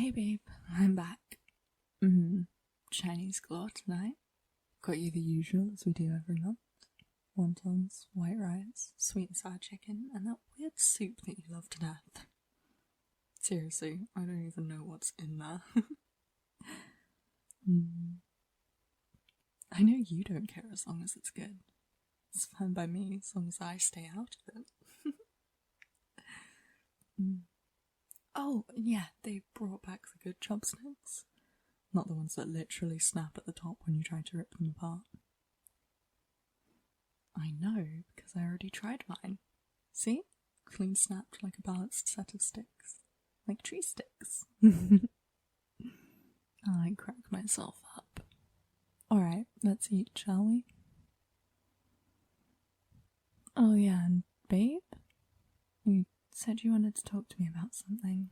Hey babe, I'm back. Chinese galore tonight. Got you the usual as we do every month. Wontons, white rice, sweet and sour chicken, and that weird soup that you love to death. Seriously, I don't even know what's in there. I know you don't care as long as it's good. It's fine by me as long as I stay out of it. Oh, yeah, they brought back the good chopsticks. Not the ones that literally snap at the top when you try to rip them apart. I know, because I already tried mine. See? Clean snapped like a balanced set of sticks. Like tree sticks. I crack myself up. Alright, let's eat, shall we? Oh yeah, and babe? You said you wanted to talk to me about something.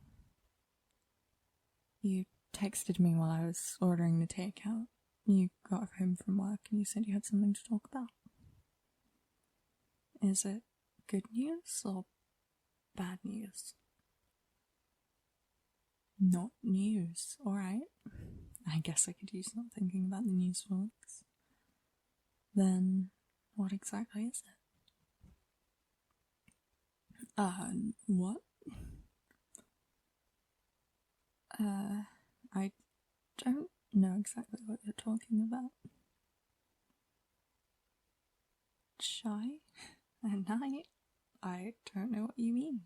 You texted me while I was ordering the takeout. You got home from work and you said you had something to talk about. Is it good news or bad news? Not news, alright. I guess I could use not thinking about the news for once. Then, what exactly is it? What? I don't know exactly what you're talking about. Shy? At night? I don't know what you mean.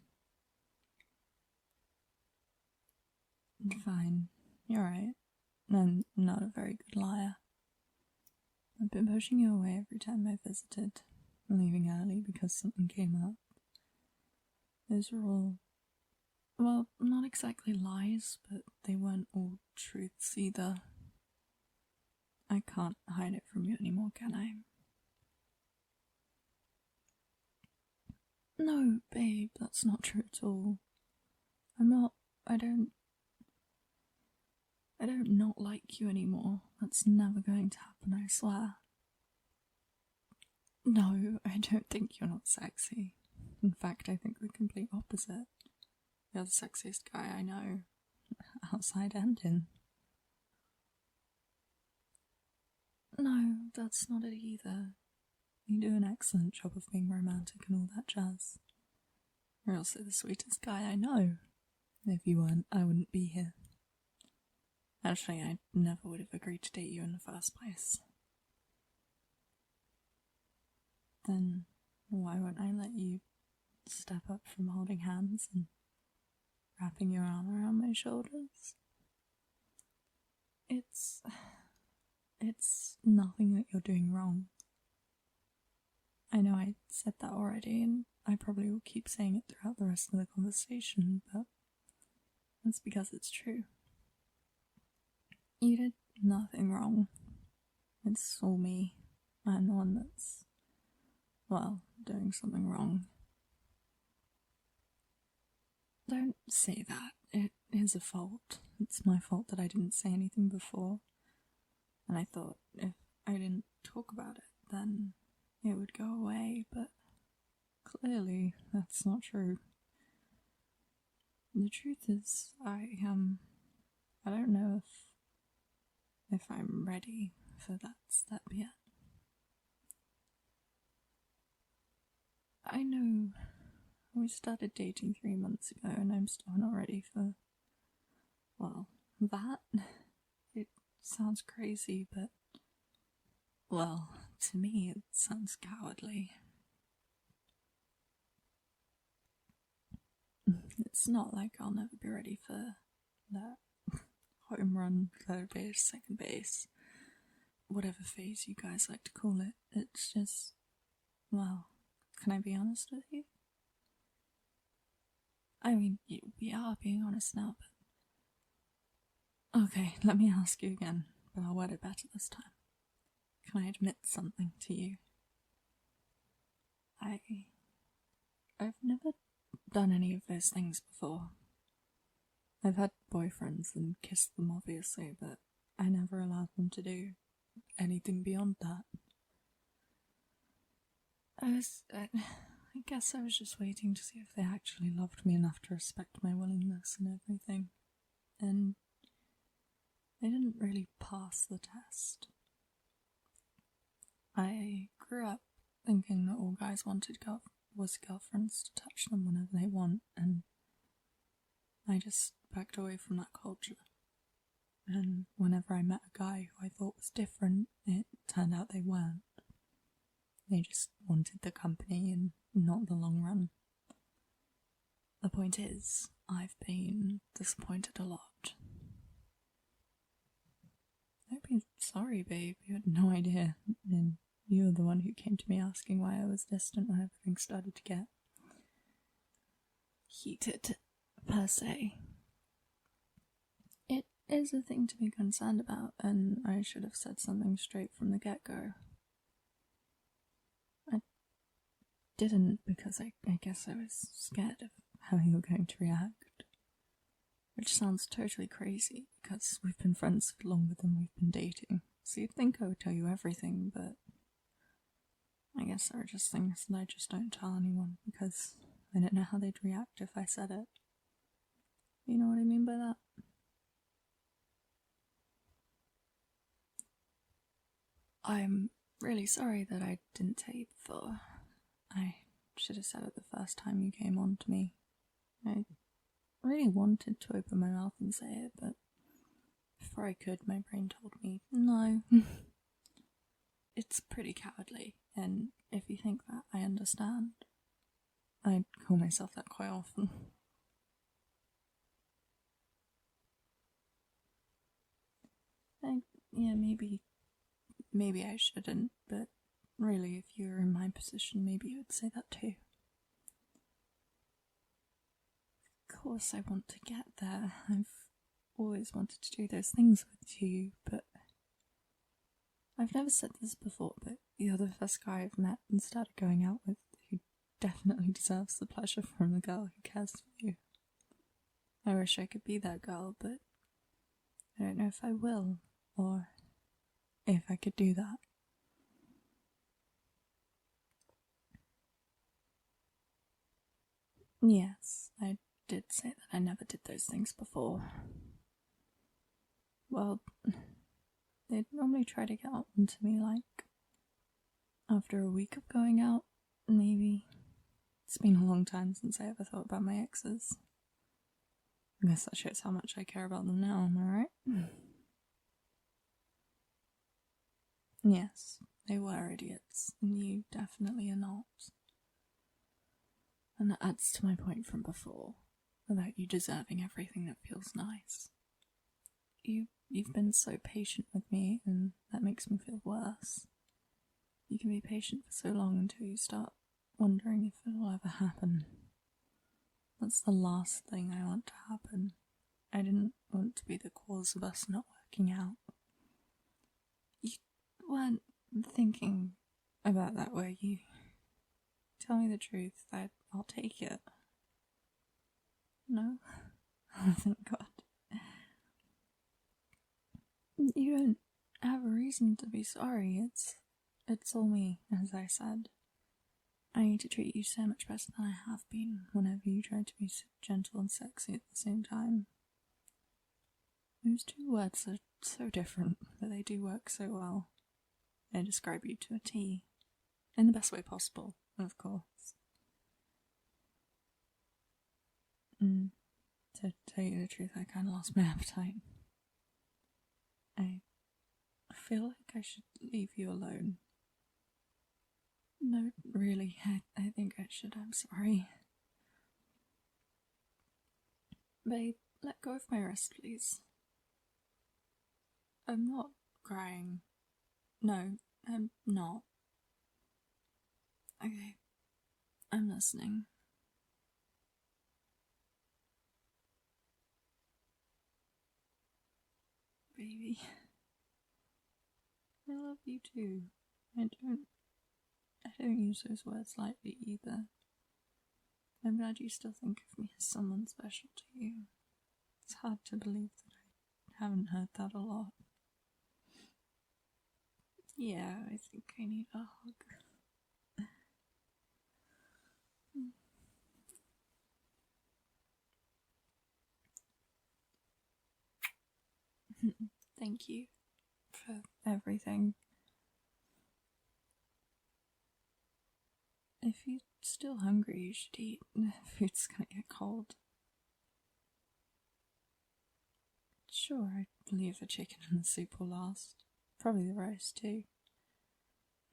Fine, you're right. I'm not a very good liar. I've been pushing you away every time I visited, leaving early because something came up. Those were all, well, not exactly lies, but they weren't all truths either. I can't hide it from you anymore, can I? No, babe, that's not true at all. I don't not like you anymore. That's never going to happen, I swear. No, I don't think you're not sexy. In fact, I think the complete opposite. You're the sexiest guy I know, outside and in. No, that's not it either. You do an excellent job of being romantic and all that jazz. You're also the sweetest guy I know. If you weren't, I wouldn't be here. Actually, I never would have agreed to date you in the first place. Then why won't I let you step up from holding hands and wrapping your arm around my shoulders? It's nothing that you're doing wrong. I know I said that already, and I probably will keep saying it throughout the rest of the conversation, but that's because it's true. You did nothing wrong. It's all me. I'm the one that's, well, doing something wrong. Don't say that. It is a fault. It's my fault that I didn't say anything before. And I thought if I didn't talk about it, then it would go away, but clearly that's not true. The truth is, I don't know if I'm ready for that step yet. I know we started dating 3 months ago and I'm still not ready for, well, that. It sounds crazy, but, well, to me it sounds cowardly. It's not like I'll never be ready for that home run, third base, second base, whatever phase you guys like to call it. It's just, well, can I be honest with you? I mean, we are being honest now, but... Okay, let me ask you again, but I'll word it better this time. Can I admit something to you? I've never done any of those things before. I've had boyfriends and kissed them, obviously, but I never allowed them to do anything beyond that. I guess I was just waiting to see if they actually loved me enough to respect my willingness and everything. and I didn't really pass the test. I grew up thinking that all guys wanted was girlfriends to touch them whenever they want, and I just backed away from that culture. And whenever I met a guy who I thought was different, it turned out they weren't. They just wanted the company and not the long run. The point is, I've been disappointed a lot. I'd be sorry, babe. You had no idea. And you were the one who came to me asking why I was distant when everything started to get heated, per se. It is a thing to be concerned about, and I should have said something straight from the get-go. I didn't because I guess I was scared of how you were going to react. Which sounds totally crazy, because we've been friends for longer than we've been dating, so you'd think I would tell you everything, but I guess there are just things that I just don't tell anyone, because I don't know how they'd react if I said it. You know what I mean by that? I'm really sorry that I didn't tell you before. I should have said it the first time you came on to me. I really wanted to open my mouth and say it, but before I could, my brain told me, no. It's pretty cowardly, and if you think that, I understand. I call myself that quite often. Yeah, maybe I shouldn't, but really, if you were in my position, maybe you would say that too. Of course I want to get there. I've always wanted to do those things with you, but I've never said this before, but you're the first guy I've met and started going out with who definitely deserves the pleasure from the girl who cares for you. I wish I could be that girl, but I don't know if I will, or if I could do that. Yes, I did say that I never did those things before. Well, they'd normally try to get onto me, like, after a week of going out, maybe. It's been a long time since I ever thought about my exes. I guess that shows how much I care about them now, am I right? Yes, they were idiots, and you definitely are not. And that adds to my point from before, about you deserving everything that feels nice. You've been so patient with me, and that makes me feel worse. You can be patient for so long until you start wondering if it'll ever happen. That's the last thing I want to happen. I didn't want to be the cause of us not working out. You weren't thinking about that, were you? Tell me the truth, I'll take it. No? Oh, thank God. You don't have a reason to be sorry. It's all me, as I said. I need to treat you so much better than I have been whenever you try to be so gentle and sexy at the same time. Those two words are so different, but they do work so well. They describe you to a T. In the best way possible, of course. To tell you the truth, I kind of lost my appetite. I feel like I should leave you alone. No, really, I think I should. I'm sorry. Babe, let go of my wrist, please. I'm not crying. No, I'm not. Okay, I'm listening. Baby, I love you too. I don't use those words lightly either. I'm glad you still think of me as someone special to you. It's hard to believe that I haven't heard that a lot. Yeah, I think I need a hug. Thank you for everything. If you're still hungry, you should eat. Food's gonna get cold. Sure, I'd leave the chicken and the soup will last. Probably the rice too.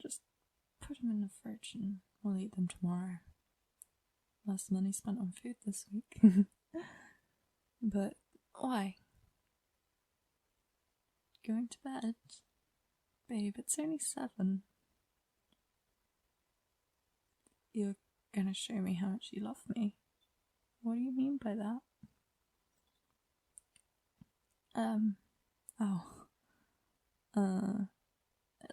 Just put them in the fridge and we'll eat them tomorrow. Less money spent on food this week. But why? Going to bed? Babe, it's only 7. You're gonna show me how much you love me. What do you mean by that?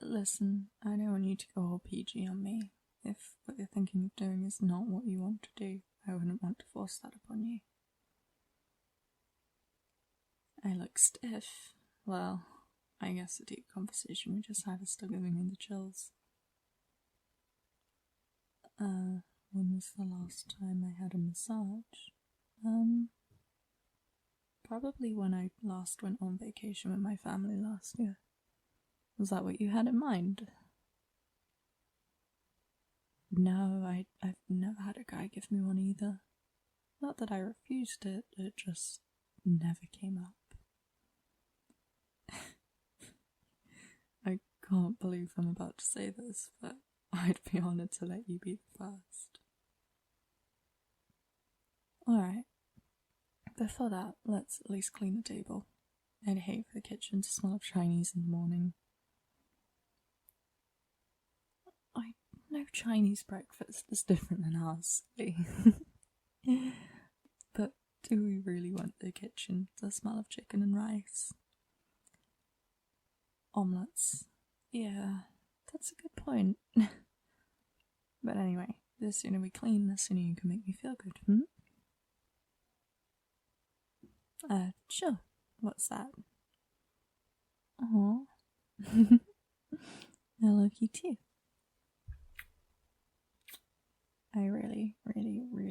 Listen, I don't want you to go all PG on me. If what you're thinking of doing is not what you want to do, I wouldn't want to force that upon you. I look stiff. Well, I guess the deep conversation we just had is still giving me the chills. When was the last time I had a massage? Probably when I last went on vacation with my family last year. Was that what you had in mind? No, I've never had a guy give me one either. Not that I refused it, it just never came up. I can't believe I'm about to say this, but I'd be honoured to let you be the first. Alright. Before that, let's at least clean the table. I'd hate for the kitchen to smell of Chinese in the morning. I know Chinese breakfast is different than ours, but do we really want the kitchen to smell of chicken and rice? Omelettes. Yeah, that's a good point. But anyway, the sooner we clean, the sooner you can make me feel good, Sure. What's that? Aww. I love you too. I really, really, really